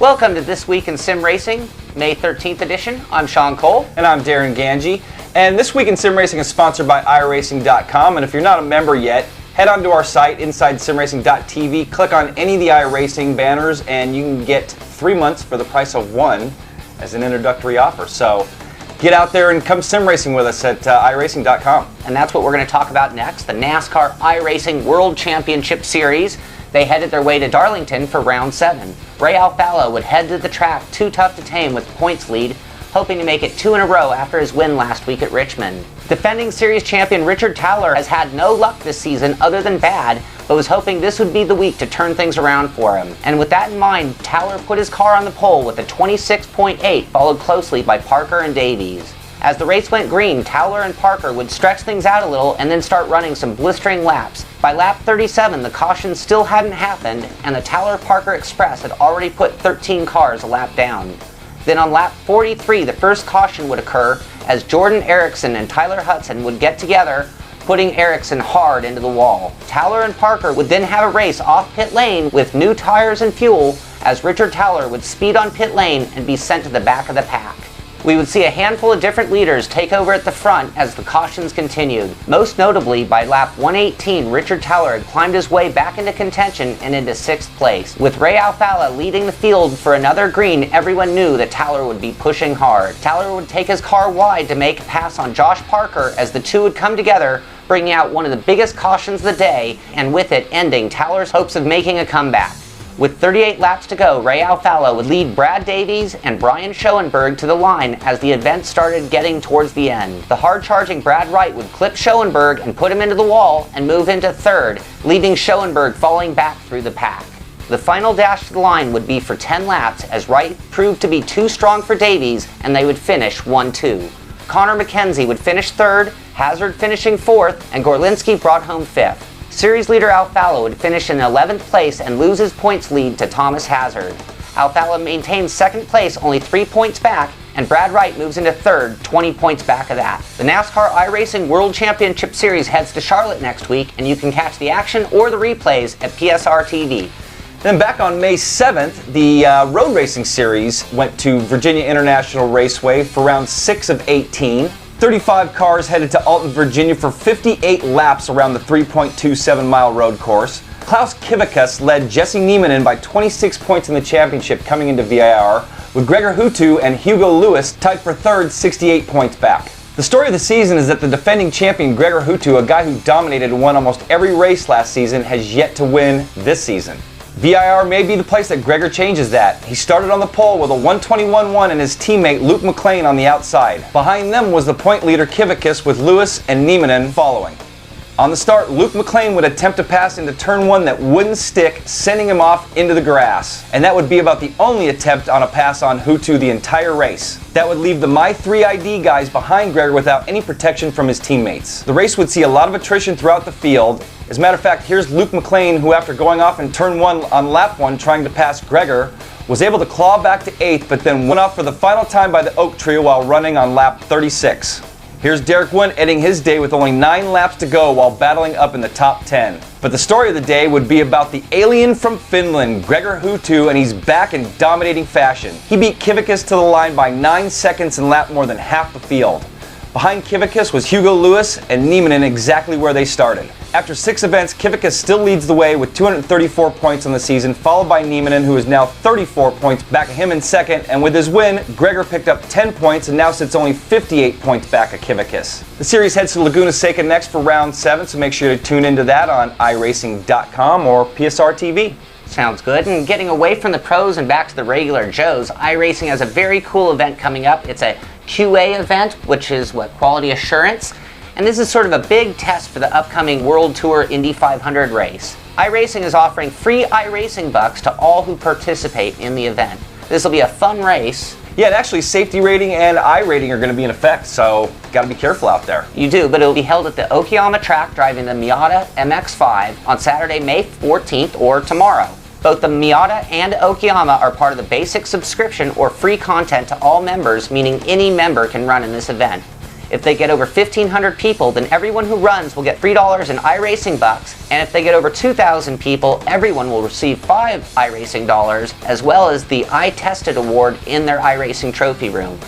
Welcome to This Week in Sim Racing, May 13th edition. I'm Shaun Cole. And I'm Darren Ganji. And This Week in Sim Racing is sponsored by iRacing.com. And if you're not a member yet, head onto our site, InsideSimRacing.tv, click on any of the iRacing banners, and you can get 3 months for the price of one as an introductory offer. So get out there and come sim racing with us at iRacing.com. And that's what we're going to talk about next, the NASCAR iRacing World Championship Series. They headed their way to Darlington for round 7. Ray Alfalo would head to the track too tough to tame with points lead, hoping to make it 2 in a row after his win last week at Richmond. Defending series champion Richard Towler has had no luck this season other than bad, but was hoping this would be the week to turn things around for him. And with that in mind, Towler put his car on the pole with a 26.8, followed closely by Parker and Davies. As the race went green, Towler and Parker would stretch things out a little and then start running some blistering laps. By lap 37, the caution still hadn't happened, and the Towler-Parker Express had already put 13 cars a lap down. Then on lap 43, the first caution would occur as Jordan Erickson and Tyler Hudson would get together, putting Erickson hard into the wall. Towler and Parker would then have a race off pit lane with new tires and fuel as Richard Towler would speed on pit lane and be sent to the back of the pack. We would see a handful of different leaders take over at the front as the cautions continued. Most notably, by lap 118, Richard Towler had climbed his way back into contention and into 6th place. With Ray Alfalo leading the field for another green, everyone knew that Towler would be pushing hard. Towler would take his car wide to make a pass on Josh Parker as the two would come together, bringing out one of the biggest cautions of the day, and with it ending Towler's hopes of making a comeback. With 38 laps to go, Ray Alfalo would lead Brad Davies and Brian Schoenberg to the line as the event started getting towards the end. The hard-charging Brad Wright would clip Schoenberg and put him into the wall and move into 3rd, leaving Schoenberg falling back through the pack. The final dash to the line would be for 10 laps as Wright proved to be too strong for Davies, and they would finish 1-2. Connor McKenzie would finish 3rd, Hazard finishing 4th, and Gorlinski brought home 5th. Series leader Alfalo would finish in 11th place and lose his points lead to Thomas Hazard. Alfalo maintains 2nd place, only 3 points back, and Brad Wright moves into 3rd, 20 points back of that. The NASCAR iRacing World Championship Series heads to Charlotte next week, and you can catch the action or the replays at PSR TV. Then back on May 7th, the Road Racing Series went to Virginia International Raceway for round 6 of 18. 35 cars headed to Alton, Virginia for 58 laps around the 3.27-mile road course. Klaus Kivikas led Jesse Niemanen by 26 points in the championship coming into VIR, with Gregor Hutu and Hugo Lewis tied for 3rd, 68 points back. The story of the season is that the defending champion Gregor Hutu, a guy who dominated and won almost every race last season, has yet to win this season. VIR may be the place that Gregor changes that. He started on the pole with a 1:21.1 and his teammate Luke McLean on the outside. Behind them was the point leader Kivikas with Lewis and Niemanen following. On the start, Luke McLean would attempt to pass into turn 1 that wouldn't stick, sending him off into the grass. And that would be about the only attempt on a pass on Hutu the entire race. That would leave the My 3 ID guys behind Gregor without any protection from his teammates. The race would see a lot of attrition throughout the field. As a matter of fact, here's Luke McLean, who after going off in turn 1 on lap 1 trying to pass Gregor, was able to claw back to 8th, but then went off for the final time by the Oak Trio while running on lap 36. Here's Derek Wynn ending his day with only 9 laps to go while battling up in the top 10. But the story of the day would be about the alien from Finland, Gregor Hutu, and he's back in dominating fashion. He beat Kivikas to the line by 9 seconds and lapped more than half the field. Behind Kivikas was Hugo Lewis and Niemanen exactly where they started. After 6 events, Kivikas still leads the way with 234 points on the season, followed by Niemanen, who is now 34 points back of him in 2nd, and with his win, Gregor picked up 10 points and now sits only 58 points back of Kivikas. The series heads to Laguna Seca next for round 7, so make sure to tune into that on iRacing.com or PSR TV. Sounds good. And getting away from the pros and back to the regular Joes, iRacing has a very cool event coming up. It's a QA event, which is quality assurance. And this is sort of a big test for the upcoming World Tour Indy 500 race. iRacing is offering free iRacing bucks to all who participate in the event. This will be a fun race. Yeah, and actually safety rating and I rating are going to be in effect, so got to be careful out there. You do, but it'll be held at the Okayama track driving the Miata MX-5 on Saturday, May 14th or tomorrow. Both the Miata and Okayama are part of the basic subscription or free content to all members, meaning any member can run in this event. If they get over 1,500 people, then everyone who runs will get $3 in iRacing bucks, and if they get over 2,000 people, everyone will receive 5 iRacing dollars, as well as the iTested award in their iRacing trophy room.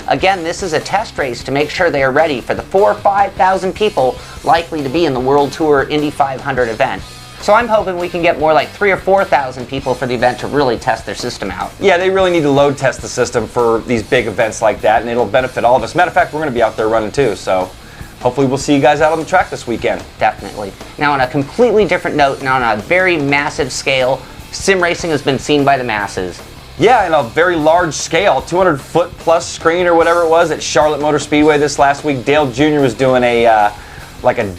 Again, this is a test race to make sure they are ready for the 4,000 or 5,000 people likely to be in the World Tour Indy 500 event. So I'm hoping we can get more like 3,000 or 4,000 people for the event to really test their system out. Yeah, they really need to load test the system for these big events like that, and it'll benefit all of us. Matter of fact, we're going to be out there running too, so hopefully we'll see you guys out on the track this weekend. Definitely. Now on a completely different note, and on a very massive scale, sim racing has been seen by the masses. Yeah, in a very large scale, 200-foot plus screen or whatever it was at Charlotte Motor Speedway this last week. Dale Jr. was doing a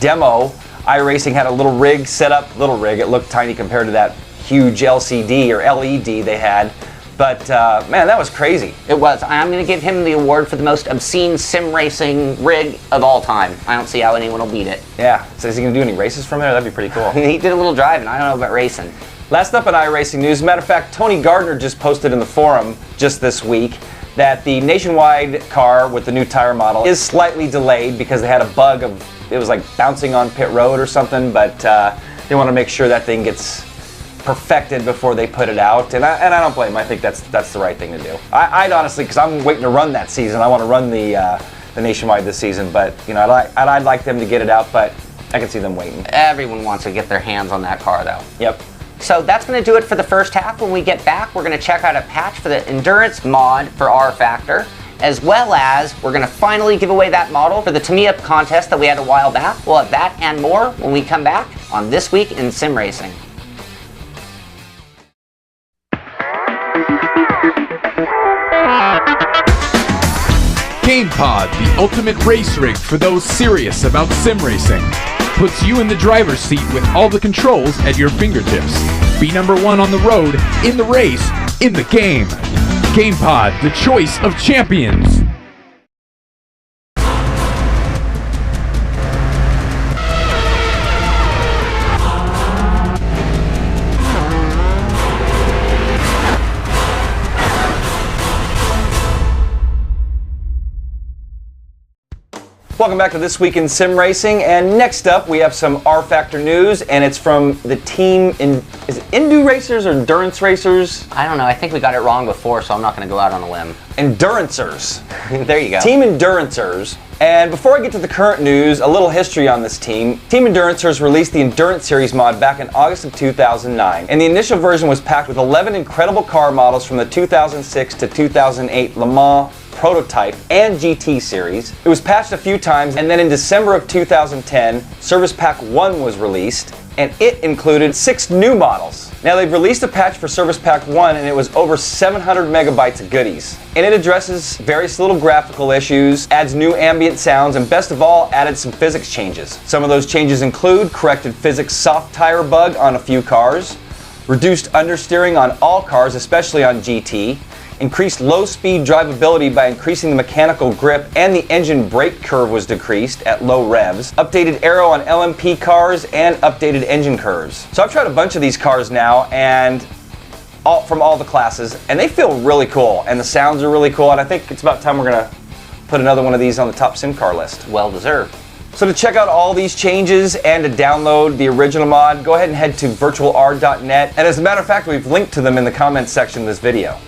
demo. iRacing had a little rig set up, it looked tiny compared to that huge LCD or LED they had, but man, that was crazy. It was. I'm going to give him the award for the most obscene sim racing rig of all time. I don't see how anyone will beat it. Yeah, so is he going to do any races from there? That'd be pretty cool. He did a little driving. I don't know about racing. Last up in iRacing news, matter of fact, Tony Gardner just posted in the forum just this week that the Nationwide car with the new tire model is slightly delayed because they had a bug of, it was like bouncing on pit road or something, but they want to make sure that thing gets perfected before they put it out, and I don't blame them. I think that's the right thing to do. I'd honestly, because I'm waiting to run that season, I want to run the Nationwide this season, but you know, I'd like them to get it out, but I can see them waiting. Everyone wants to get their hands on that car though. Yep. So that's going to do it for the first half. When we get back, we're going to check out a patch for the endurance mod for rFactor, as well as we're going to finally give away that model for the Tamiya contest that we had a while back. We'll have that and more when we come back on This Week in Sim Racing. GamePod, the ultimate race rig for those serious about sim racing. Puts you in the driver's seat with all the controls at your fingertips. Be number one on the road, in the race, in the game. GamePod, the choice of champions. Welcome back to This Week in Sim Racing, and next up we have some rFactor news, and it's from the team, is it Indu Racers or Endurance Racers? I don't know, I think we got it wrong before, so I'm not going to go out on a limb. Endurancers. There you go. Team Endurancers. And before I get to the current news, a little history on this team. Team Endurancers released the Endurance Series mod back in August of 2009, and the initial version was packed with 11 incredible car models from the 2006 to 2008 Le Mans Prototype and GT series. It was patched a few times, and then in December of 2010, Service Pack 1 was released, and it included 6 new models. Now they've released a patch for Service Pack 1, and it was over 700 megabytes of goodies. And it addresses various little graphical issues, adds new ambient sounds, and best of all, added some physics changes. Some of those changes include corrected physics soft tire bug on a few cars, reduced understeering on all cars, especially on GT, increased low-speed drivability by increasing the mechanical grip, and the engine brake curve was decreased at low revs, updated aero on LMP cars, and updated engine curves. So I've tried a bunch of these cars now, and from all the classes, and they feel really cool, and the sounds are really cool, and I think it's about time we're going to put another one of these on the top sim car list. Well deserved. So to check out all these changes and to download the original mod, go ahead and head to virtualr.net, and as a matter of fact, we've linked to them in the comments section of this video.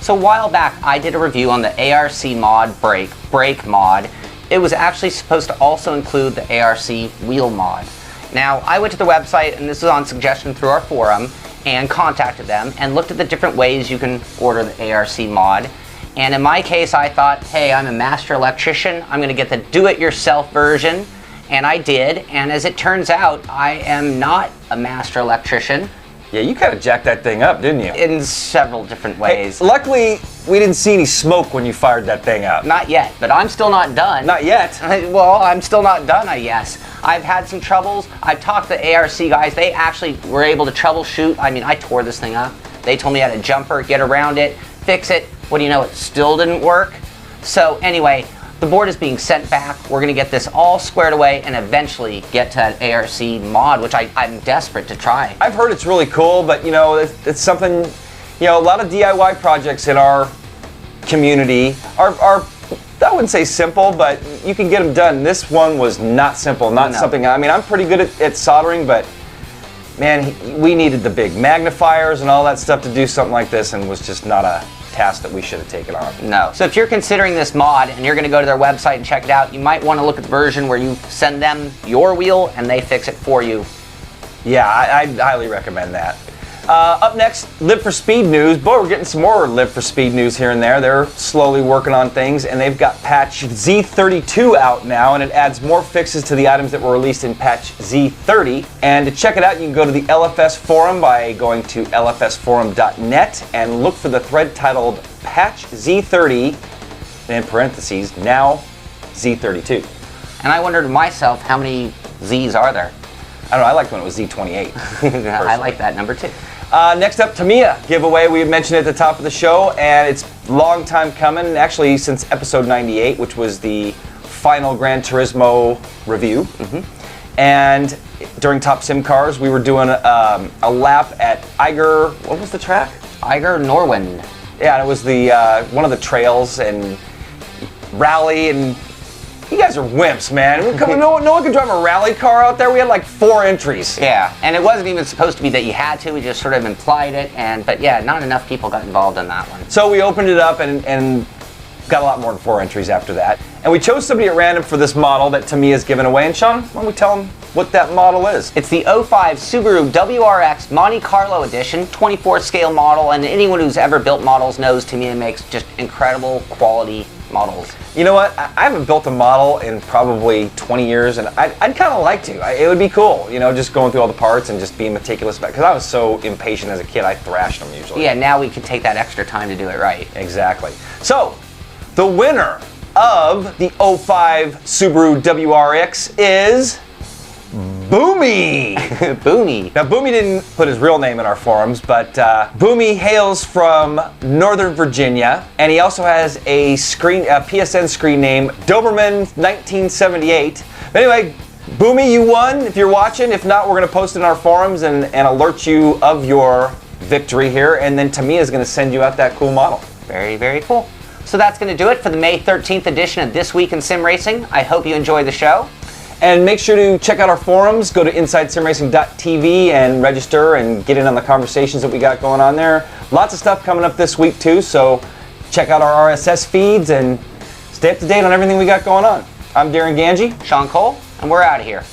So a while back, I did a review on the ARC mod brake mod. It was actually supposed to also include the ARC wheel mod. Now, I went to the website, and this was on suggestion through our forum, and contacted them and looked at the different ways you can order the ARC mod. And in my case, I thought, hey, I'm a master electrician. I'm going to get the do-it-yourself version. And I did, and as it turns out, I am not a master electrician. Yeah, you kind of jacked that thing up, didn't you? In several different ways. Hey, luckily, we didn't see any smoke when you fired that thing up. Not yet, but I'm still not done. Not yet? Well, I'm still not done, I guess. I've had some troubles. I've talked to the ARC guys. They actually were able to troubleshoot. I mean, I tore this thing up. They told me how to jumper, get around it, fix it. What do you know, it still didn't work. So anyway, the board is being sent back. We're going to get this all squared away and eventually get to that ARC mod, which I'm desperate to try. I've heard it's really cool, but you know, it's something, you know, a lot of DIY projects in our community are that wouldn't say simple, but you can get them done. This one was not simple, not something, I mean, I'm pretty good at soldering, but man, we needed the big magnifiers and all that stuff to do something like this, and was just not a task that we should have taken on. No. So if you're considering this mod and you're going to go to their website and check it out, you might want to look at the version where you send them your wheel and they fix it for you. Yeah, I'd highly recommend that. Up next, Live for Speed news. Boy, we're getting some more Live for Speed news here and there. They're slowly working on things, and they've got patch Z32 out now, and it adds more fixes to the items that were released in patch Z30. And to check it out, you can go to the LFS forum by going to lfsforum.net and look for the thread titled Patch Z30, and in parentheses, now Z32. And I wondered myself, how many Z's are there? I don't know, I liked when it was Z28. I like that number too. Next up, Tamiya giveaway. We had mentioned it at the top of the show, and it's a long time coming, actually since episode 98, which was the final Gran Turismo review. And during Top Sim Cars, we were doing a lap at Eiger, what was the track? Eiger Norwind. Yeah, it was the one of the trails and rally, and you guys are wimps, man. No one can drive a rally car out there. We had like 4 entries. Yeah, and it wasn't even supposed to be that you had to. We just sort of implied it, but yeah, not enough people got involved in that one. So we opened it up and got a lot more than 4 entries after that. And we chose somebody at random for this model that Tamiya's given away. And Shaun, why don't we tell them what that model is? It's the 05 Subaru WRX Monte Carlo Edition, 24 scale model, and anyone who's ever built models knows Tamiya makes just incredible quality models. You know what? I haven't built a model in probably 20 years, and I'd kind of like to. It would be cool, just going through all the parts and just being meticulous about it, because I was so impatient as a kid, I thrashed them usually. Yeah, now we can take that extra time to do it right. Exactly. So, the winner of the 05 Subaru WRX is Boomy. Boomy. Now, Boomy didn't put his real name in our forums, but Boomy hails from Northern Virginia, and he also has a PSN screen name, Doberman 1978. But anyway, Boomy, you won if you're watching. If not, we're going to post it in our forums and alert you of your victory here, and then Tamiya is going to send you out that cool model. Very, very cool. So that's going to do it for the May 13th edition of This Week in Sim Racing. I hope you enjoy the show. And make sure to check out our forums. Go to InsideSimRacing.tv and register and get in on the conversations that we got going on there. Lots of stuff coming up this week too, so check out our RSS feeds and stay up to date on everything we got going on. I'm Darren Ganji. Shaun Cole, and we're out of here.